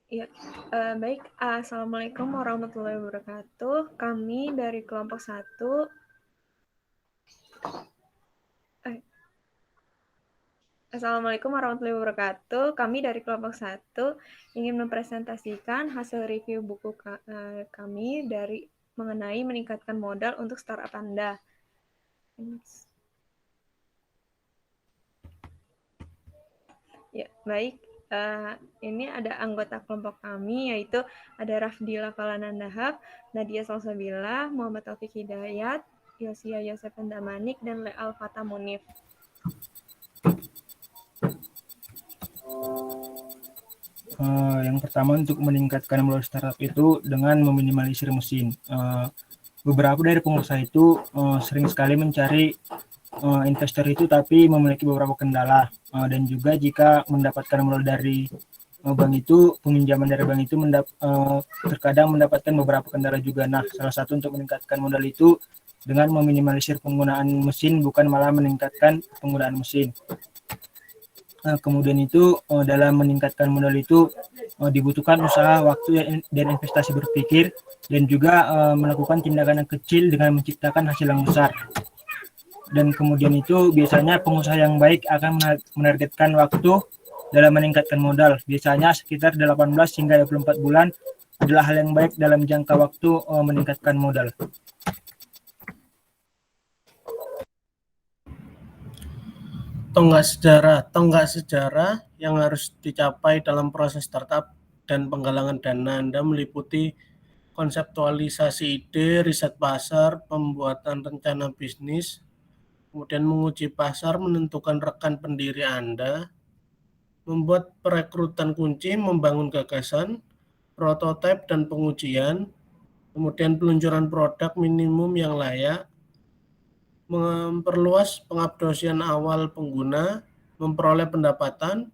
Ya, baik. Assalamualaikum warahmatullahi wabarakatuh. Kami dari kelompok 1. Assalamualaikum warahmatullahi wabarakatuh. Kami dari kelompok 1 ingin mempresentasikan hasil review buku kami dari mengenai meningkatkan modal untuk startup Anda. Ya, baik. Ini ada anggota kelompok kami, yaitu ada Rafdila Falanandahap, Nadia Salsabila, Muhammad Taufik Hidayat, Yosia Yosef Pendamanik, dan Leal Fata Munif. Yang pertama untuk meningkatkan modal startup itu dengan meminimalisir mesin. Beberapa dari pengusaha itu sering sekali mencari investor itu tapi memiliki beberapa kendala, dan juga jika mendapatkan modal dari bank itu, peminjaman dari bank itu terkadang mendapatkan beberapa kendala juga. Nah, salah satu untuk meningkatkan modal itu dengan meminimalisir penggunaan mesin, bukan malah meningkatkan penggunaan mesin. Kemudian itu dalam meningkatkan modal itu dibutuhkan usaha, waktu, dan investasi berpikir, dan juga melakukan tindakan yang kecil dengan menciptakan hasil yang besar. Dan kemudian itu biasanya pengusaha yang baik akan menargetkan waktu dalam meningkatkan modal. Biasanya sekitar 18 hingga 24 bulan adalah hal yang baik dalam jangka waktu meningkatkan modal. Tonggak sejarah yang harus dicapai dalam proses startup dan penggalangan dana Anda meliputi konseptualisasi ide, riset pasar, pembuatan rencana bisnis, kemudian menguji pasar, menentukan rekan pendiri Anda, membuat perekrutan kunci, membangun gagasan, prototipe dan pengujian, kemudian peluncuran produk minimum yang layak, memperluas pengabdosian awal pengguna, memperoleh pendapatan,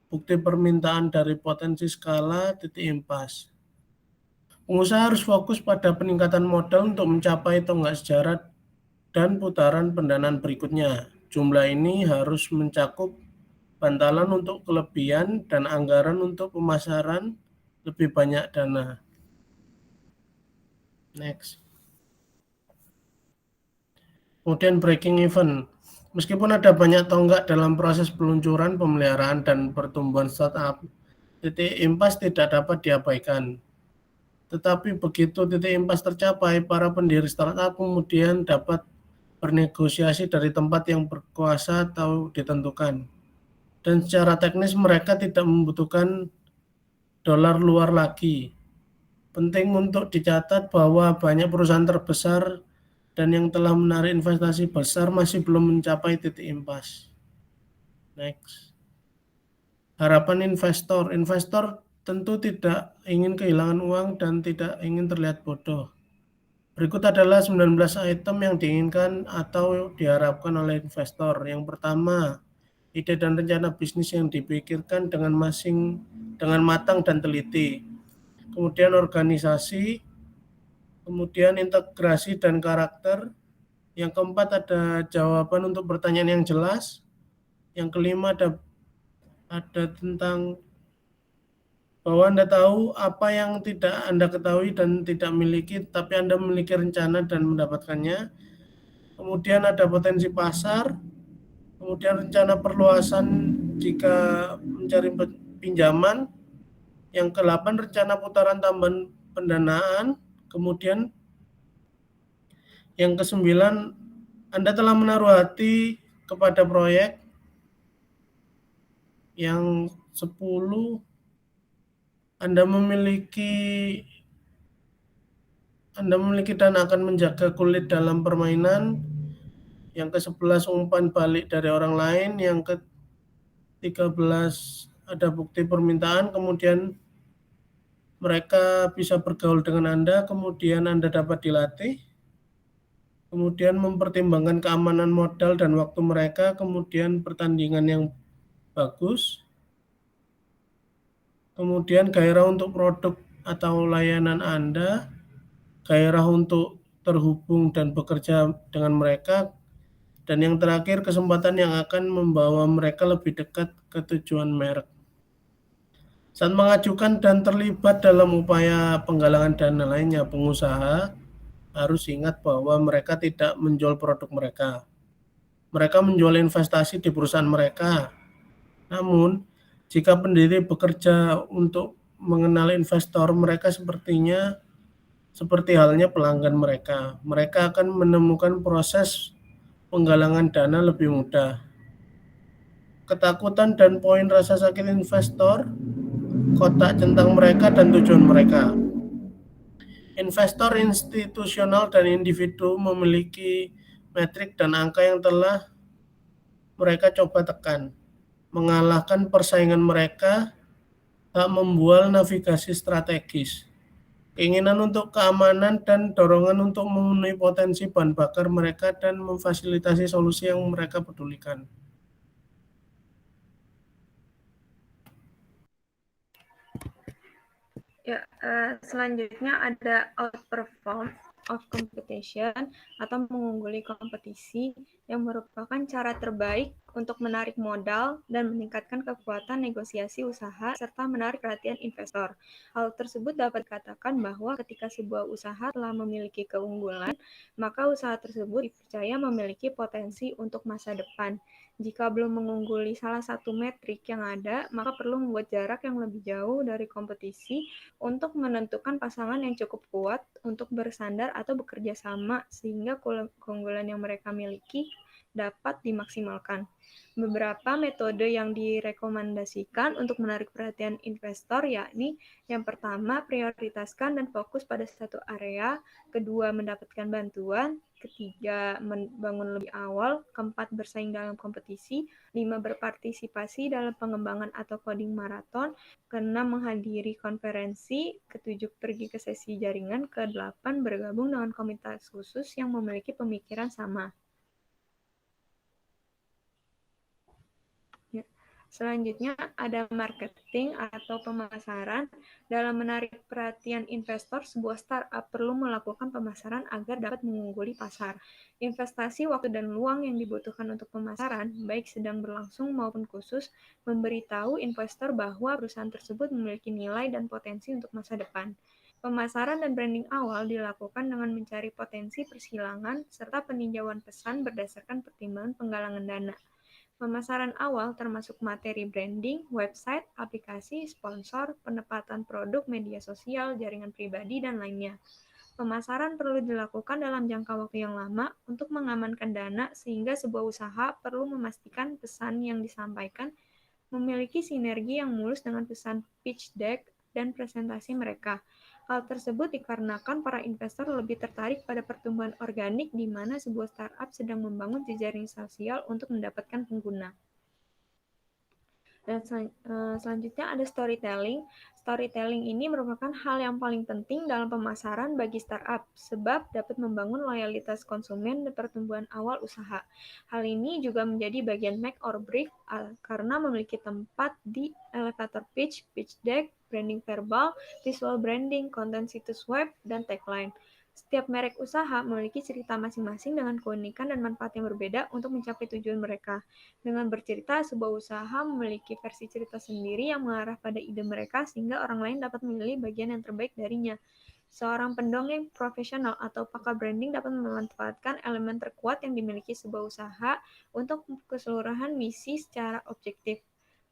bukti permintaan dari potensi skala, titik impas. Pengusaha harus fokus pada peningkatan modal untuk mencapai tonggak sejarah dan putaran pendanaan berikutnya. Jumlah ini harus mencakup bantalan untuk kelebihan dan anggaran untuk pemasaran lebih banyak dana. Next. Kemudian breaking even. Meskipun ada banyak tonggak dalam proses peluncuran, pemeliharaan, dan pertumbuhan startup, titik impas tidak dapat diabaikan. Tetapi begitu titik impas tercapai, para pendiri startup kemudian dapat bernegosiasi dari tempat yang berkuasa atau ditentukan. Dan secara teknis mereka tidak membutuhkan dolar luar lagi. Penting untuk dicatat bahwa banyak perusahaan terbesar dan yang telah menarik investasi besar masih belum mencapai titik impas. Next. Harapan investor. Investor tentu tidak ingin kehilangan uang dan tidak ingin terlihat bodoh. Berikut adalah 19 item yang diinginkan atau diharapkan oleh investor. Yang pertama, ide dan rencana bisnis yang dipikirkan dengan matang dan teliti. Kemudian organisasi, kemudian integrasi dan karakter. Yang keempat ada jawaban untuk pertanyaan yang jelas. Yang kelima ada tentang bahwa Anda tahu apa yang tidak Anda ketahui dan tidak miliki, tapi Anda memiliki rencana dan mendapatkannya. Kemudian ada potensi pasar, kemudian rencana perluasan jika mencari pinjaman. Yang ke-8 rencana putaran tambahan pendanaan. Kemudian yang ke-9 Anda telah menaruh hati kepada proyek. Yang 10 Anda memiliki dan akan menjaga kulit dalam permainan. Yang ke-11 umpan balik dari orang lain. Yang ke-13 ada bukti permintaan, kemudian mereka bisa bergaul dengan Anda, kemudian Anda dapat dilatih, kemudian mempertimbangkan keamanan modal dan waktu mereka, kemudian pertandingan yang bagus, kemudian gairah untuk produk atau layanan Anda, gairah untuk terhubung dan bekerja dengan mereka, dan yang terakhir kesempatan yang akan membawa mereka lebih dekat ke tujuan merek. Saat mengajukan dan terlibat dalam upaya penggalangan dana lainnya, pengusaha harus ingat bahwa mereka tidak menjual produk mereka. Mereka menjual investasi di perusahaan mereka. Namun, jika pendiri bekerja untuk mengenal investor, mereka seperti halnya pelanggan mereka. Mereka akan menemukan proses penggalangan dana lebih mudah. Ketakutan dan poin rasa sakit investor, kotak centang mereka dan tujuan mereka. Investor institusional dan individu memiliki metrik dan angka yang telah mereka coba tekan. Mengalahkan persaingan mereka, tak membuat navigasi strategis. Keinginan untuk keamanan dan dorongan untuk memenuhi potensi bahan bakar mereka dan memfasilitasi solusi yang mereka pedulikan. Ya, selanjutnya ada outperform of competition atau mengungguli kompetisi yang merupakan cara terbaik untuk menarik modal dan meningkatkan kekuatan negosiasi usaha serta menarik perhatian investor. Hal tersebut dapat dikatakan bahwa ketika sebuah usaha telah memiliki keunggulan, maka usaha tersebut dipercaya memiliki potensi untuk masa depan. Jika belum mengungguli salah satu metrik yang ada, maka perlu membuat jarak yang lebih jauh dari kompetisi untuk menentukan pasangan yang cukup kuat untuk bersandar atau bekerja sama sehingga keunggulan yang mereka miliki dapat dimaksimalkan. Beberapa metode yang direkomendasikan untuk menarik perhatian investor yakni yang pertama, prioritaskan dan fokus pada satu area, kedua, mendapatkan bantuan, ketiga, membangun lebih awal, keempat, bersaing dalam kompetisi, 5, berpartisipasi dalam pengembangan atau coding maraton, keenam, menghadiri konferensi, ketujuh, pergi ke sesi jaringan, kedelapan, bergabung dengan komunitas khusus yang memiliki pemikiran sama. Selanjutnya ada marketing atau pemasaran. Dalam menarik perhatian investor, sebuah startup perlu melakukan pemasaran agar dapat mengungguli pasar. Investasi waktu dan luang yang dibutuhkan untuk pemasaran, baik sedang berlangsung maupun khusus, memberitahu investor bahwa perusahaan tersebut memiliki nilai dan potensi untuk masa depan. Pemasaran dan branding awal dilakukan dengan mencari potensi persilangan serta peninjauan pesan berdasarkan pertimbangan penggalangan dana. Pemasaran awal termasuk materi branding, website, aplikasi, sponsor, penempatan produk, media sosial, jaringan pribadi, dan lainnya. Pemasaran perlu dilakukan dalam jangka waktu yang lama untuk mengamankan dana sehingga sebuah usaha perlu memastikan pesan yang disampaikan memiliki sinergi yang mulus dengan pesan pitch deck dan presentasi mereka. Hal tersebut dikarenakan para investor lebih tertarik pada pertumbuhan organik di mana sebuah startup sedang membangun jejaring sosial untuk mendapatkan pengguna. Dan selanjutnya ada storytelling. Storytelling ini merupakan hal yang paling penting dalam pemasaran bagi startup, sebab dapat membangun loyalitas konsumen dan pertumbuhan awal usaha. Hal ini juga menjadi bagian make or break karena memiliki tempat di elevator pitch, pitch deck, branding verbal, visual branding, konten situs web, dan tagline. Setiap merek usaha memiliki cerita masing-masing dengan keunikan dan manfaat yang berbeda untuk mencapai tujuan mereka. Dengan bercerita, sebuah usaha memiliki versi cerita sendiri yang mengarah pada ide mereka sehingga orang lain dapat memilih bagian yang terbaik darinya. Seorang pendongeng profesional atau pakar branding dapat memanfaatkan elemen terkuat yang dimiliki sebuah usaha untuk keseluruhan misi secara objektif.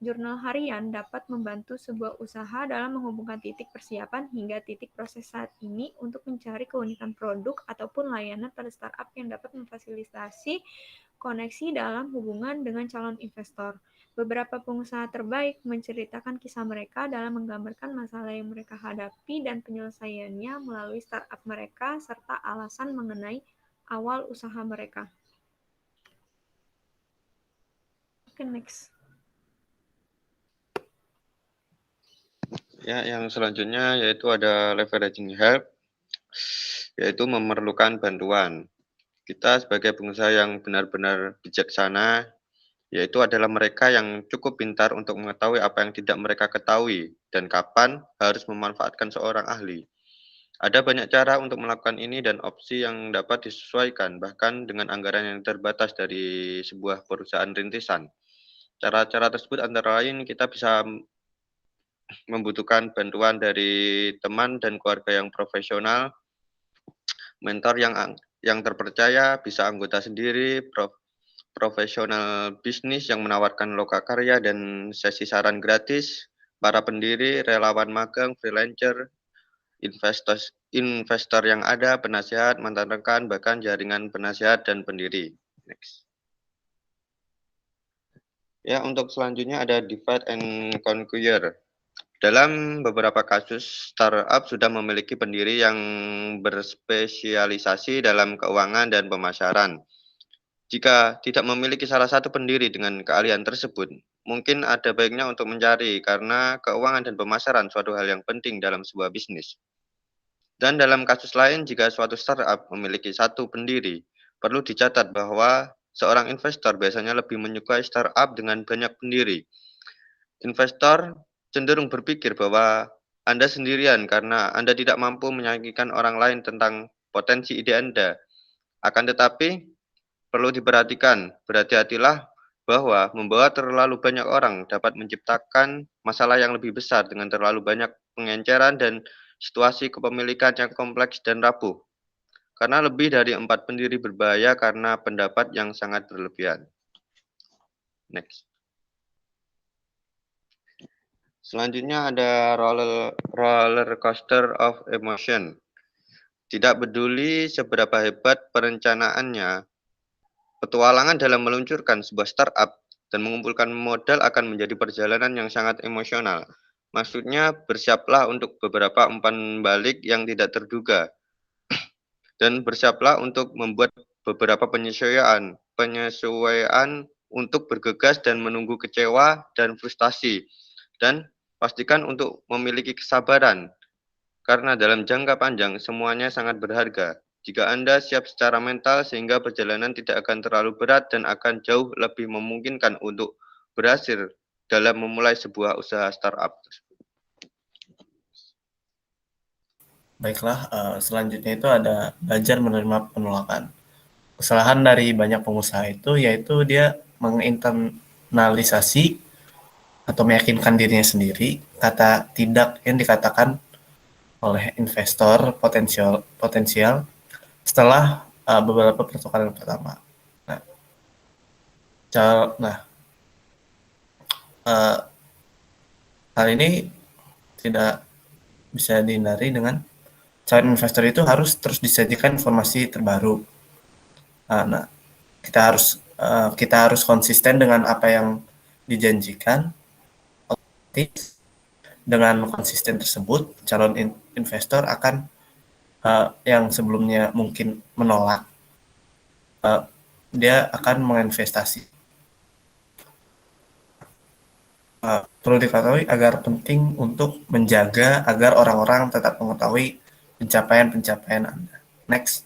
Jurnal harian dapat membantu sebuah usaha dalam menghubungkan titik persiapan hingga titik proses saat ini untuk mencari keunikan produk ataupun layanan pada startup yang dapat memfasilitasi koneksi dalam hubungan dengan calon investor. Beberapa pengusaha terbaik menceritakan kisah mereka dalam menggambarkan masalah yang mereka hadapi dan penyelesaiannya melalui startup mereka serta alasan mengenai awal usaha mereka. Oke, next. Ya, yang selanjutnya yaitu ada leveraging help, yaitu memerlukan bantuan. Kita sebagai pengusaha yang benar-benar bijaksana, yaitu adalah mereka yang cukup pintar untuk mengetahui apa yang tidak mereka ketahui dan kapan harus memanfaatkan seorang ahli. Ada banyak cara untuk melakukan ini dan opsi yang dapat disesuaikan, bahkan dengan anggaran yang terbatas dari sebuah perusahaan rintisan. Cara-cara tersebut antara lain kita bisa membutuhkan bantuan dari teman dan keluarga yang profesional, mentor yang terpercaya, bisa anggota sendiri, profesional bisnis yang menawarkan lokakarya dan sesi saran gratis, para pendiri, relawan magang, freelancer, investor yang ada, penasehat, mantan rekan, bahkan jaringan penasehat dan pendiri. Next. Ya, untuk selanjutnya ada divide and conquer. Dalam beberapa kasus, startup sudah memiliki pendiri yang berspesialisasi dalam keuangan dan pemasaran. Jika tidak memiliki salah satu pendiri dengan keahlian tersebut, mungkin ada baiknya untuk mencari karena keuangan dan pemasaran suatu hal yang penting dalam sebuah bisnis. Dan dalam kasus lain, jika suatu startup memiliki satu pendiri, perlu dicatat bahwa seorang investor biasanya lebih menyukai startup dengan banyak pendiri. Investor cenderung berpikir bahwa Anda sendirian karena Anda tidak mampu meyakinkan orang lain tentang potensi ide Anda. Akan tetapi, perlu diperhatikan, berhati-hatilah bahwa membawa terlalu banyak orang dapat menciptakan masalah yang lebih besar dengan terlalu banyak pengenceran dan situasi kepemilikan yang kompleks dan rapuh. Karena lebih dari 4 pendiri berbahaya karena pendapat yang sangat berlebihan. Next. Selanjutnya ada roller coaster of emotion. Tidak peduli seberapa hebat perencanaannya, petualangan dalam meluncurkan sebuah startup dan mengumpulkan modal akan menjadi perjalanan yang sangat emosional. Maksudnya bersiaplah untuk beberapa umpan balik yang tidak terduga. Dan bersiaplah untuk membuat beberapa penyesuaian untuk bergegas dan menunggu kecewa dan frustasi. Dan pastikan untuk memiliki kesabaran, karena dalam jangka panjang semuanya sangat berharga. Jika Anda siap secara mental sehingga perjalanan tidak akan terlalu berat dan akan jauh lebih memungkinkan untuk berhasil dalam memulai sebuah usaha startup. Baiklah, selanjutnya itu ada belajar menerima penolakan. Kesalahan dari banyak pengusaha itu yaitu dia menginternalisasi atau meyakinkan dirinya sendiri kata tidak yang dikatakan oleh investor potensial setelah beberapa pertukaran pertama. Nah, hal ini tidak bisa dihindari dengan calon investor itu harus terus disajikan informasi terbaru. Nah, kita harus konsisten dengan apa yang dijanjikan. Dengan konsisten tersebut, calon investor akan yang sebelumnya mungkin menolak, dia akan menginvestasi. Perlu diketahui agar penting untuk menjaga agar orang-orang tetap mengetahui pencapaian-pencapaian Anda. Next.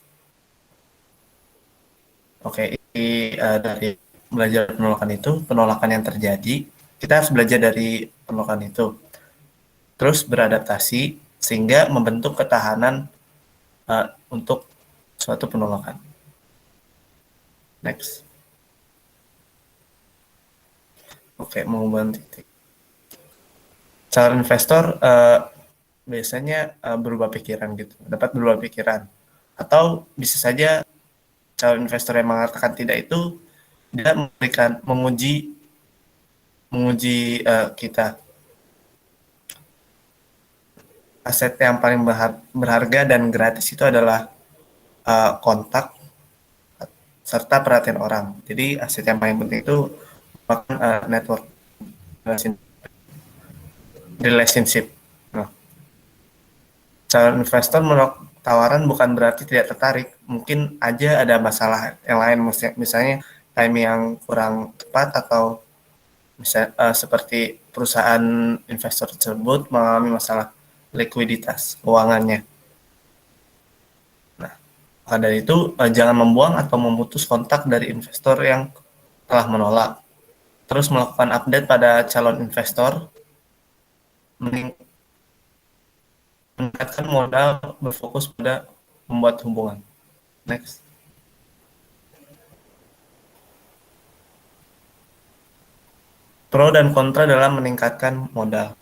Oke, dari belajar penolakan yang terjadi, kita harus belajar dari penolakan itu. Terus beradaptasi sehingga membentuk ketahanan untuk suatu penolakan. Next. Oke, mengubah titik. Calon investor biasanya berubah pikiran gitu, dapat berubah pikiran. Atau bisa saja calon investor yang mengatakan tidak itu dia menguji kita. Aset yang paling berharga dan gratis itu adalah kontak serta perhatian orang. Jadi aset yang paling penting itu network relationship. Nah, calon investor menolak tawaran bukan berarti tidak tertarik. Mungkin aja ada masalah yang lain, misalnya timing yang kurang tepat atau seperti perusahaan investor tersebut mengalami masalah likuiditas keuangannya. Nah, maka dari itu jangan membuang atau memutus kontak dari investor yang telah menolak. Terus melakukan update pada calon investor, meningkatkan modal, berfokus pada membuat hubungan. Next. Pro dan kontra dalam meningkatkan modal.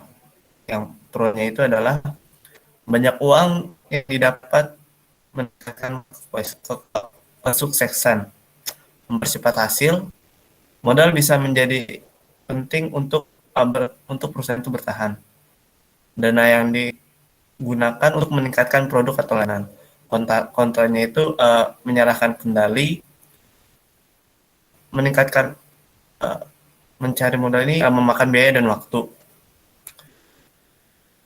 Yang pro-nya itu adalah banyak uang yang didapat meningkatkan kesuksesan, mempercepat hasil, modal bisa menjadi penting untuk perusahaan itu bertahan. Dana yang digunakan untuk meningkatkan produk atau layanan. Kontranya itu menyerahkan kendali, meningkatkan mencari modal ini memakan biaya dan waktu.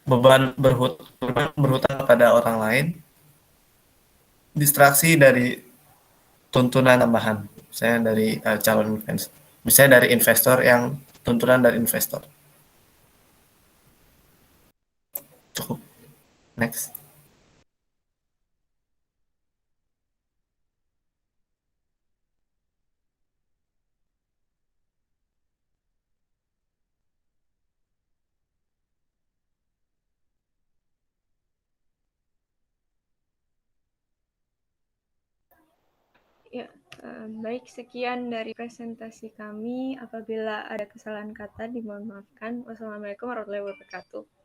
Beban berhutang pada orang lain, distraksi dari tuntunan tambahan, misalnya dari calon investor, misalnya dari investor yang tuntunan dari investor. Cukup. Next. Ya, baik, sekian dari presentasi kami. Apabila ada kesalahan kata, dimohon maafkan. Wassalamualaikum warahmatullahi wabarakatuh.